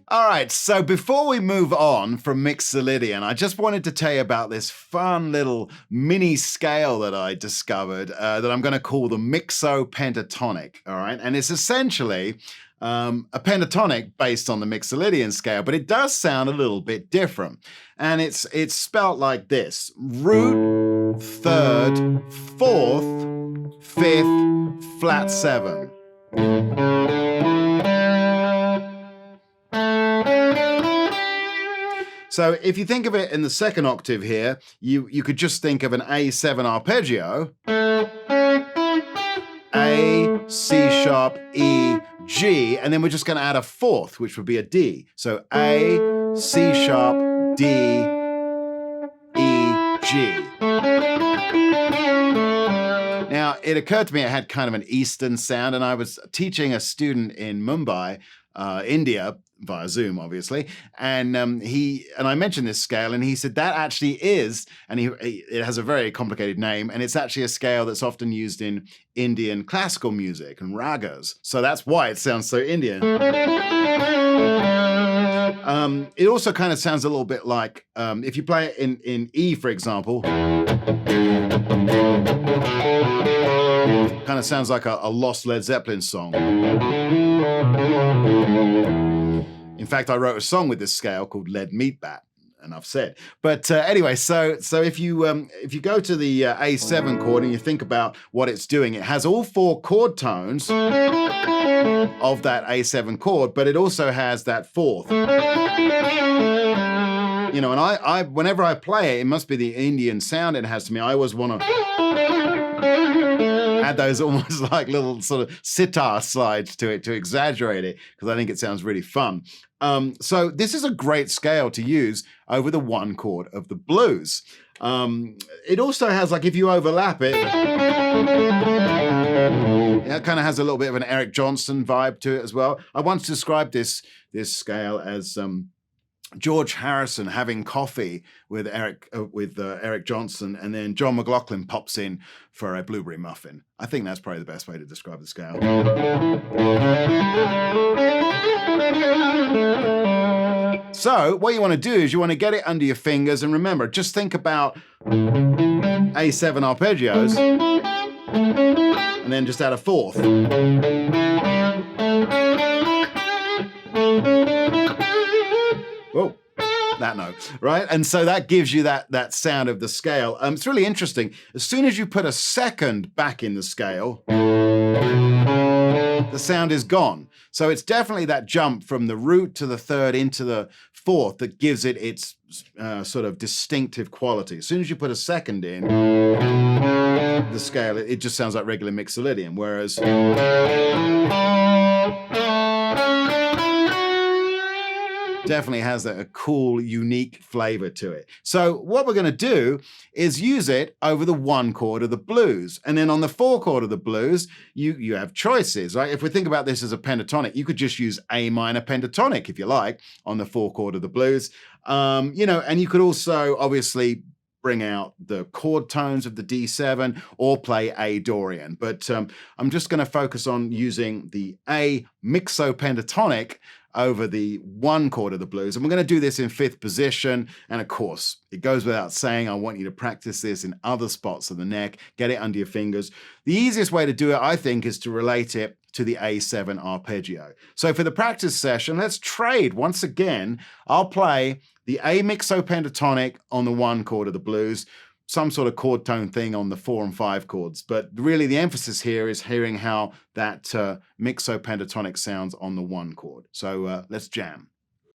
All right, so before we move on from Mixolydian, I just wanted to tell you about this fun little mini scale that I discovered that I'm going to call the Mixo-Pentatonic, all right? And it's essentially a pentatonic based on the Mixolydian scale, but it does sound a little bit different. And it's spelt like this: root, third, fourth, fifth, flat seven. So if you think of it in the second octave here, you could just think of an A7 arpeggio. A, C sharp, E, G, and then we're just going to add a fourth, which would be a D. So A, C sharp, D, E, G. Now, it occurred to me it had kind of an Eastern sound, and I was teaching a student in Mumbai, India, via Zoom, obviously, and I mentioned this scale, and he said that actually is, and it has a very complicated name, and it's actually a scale that's often used in Indian classical music and ragas. So that's why it sounds so Indian. It also kind of sounds a little bit like if you play it in E, for example. Kind of sounds like a lost Led Zeppelin song. In fact, I wrote a song with this scale called Lead Meat Bat, enough said. But anyway, so if you go to the A7 chord and you think about what it's doing, it has all four chord tones of that A7 chord, but it also has that fourth. You know, and I whenever I play it, it must be the Indian sound it has to me. I always want to add those almost like little sort of sitar slides to it to exaggerate it, because I think it sounds really fun. So this is a great scale to use over the one chord of the blues. It also has, like, if you overlap it, it kind of has a little bit of an Eric Johnson vibe to it as well. I once described this scale as George Harrison having coffee with Eric Johnson, and then John McLaughlin pops in for a blueberry muffin. I think that's probably the best way to describe the scale. So what you want to do is you want to get it under your fingers, and remember, just think about A7 arpeggios, and then just add a fourth. Whoa, that note, right? And so that gives you that sound of the scale. It's really interesting. As soon as you put a second back in the scale, the sound is gone. So it's definitely that jump from the root to the third into the fourth that gives it its sort of distinctive quality. As soon as you put a second in the scale, it just sounds like regular Mixolydian, whereas definitely has a cool, unique flavor to it. So what we're going to do is use it over the one chord of the blues. And then on the four chord of the blues, you have choices, right? If we think about this as a pentatonic, you could just use A minor pentatonic, if you like, on the four chord of the blues. You know, and you could also obviously bring out the chord tones of the D7 or play A Dorian. But I'm just going to focus on using the A Mixo-Pentatonic over the one chord of the blues. And we're going to do this in fifth position. And of course, it goes without saying, I want you to practice this in other spots of the neck, get it under your fingers. The easiest way to do it, I think, is to relate it to the A7 arpeggio. So for the practice session, let's trade once again. I'll play the A Mixo-Pentatonic on the one chord of the blues, some sort of chord tone thing on the 4 and 5 chords. But really the emphasis here is hearing how that Mixo-Pentatonic sounds on the one chord. So let's jam.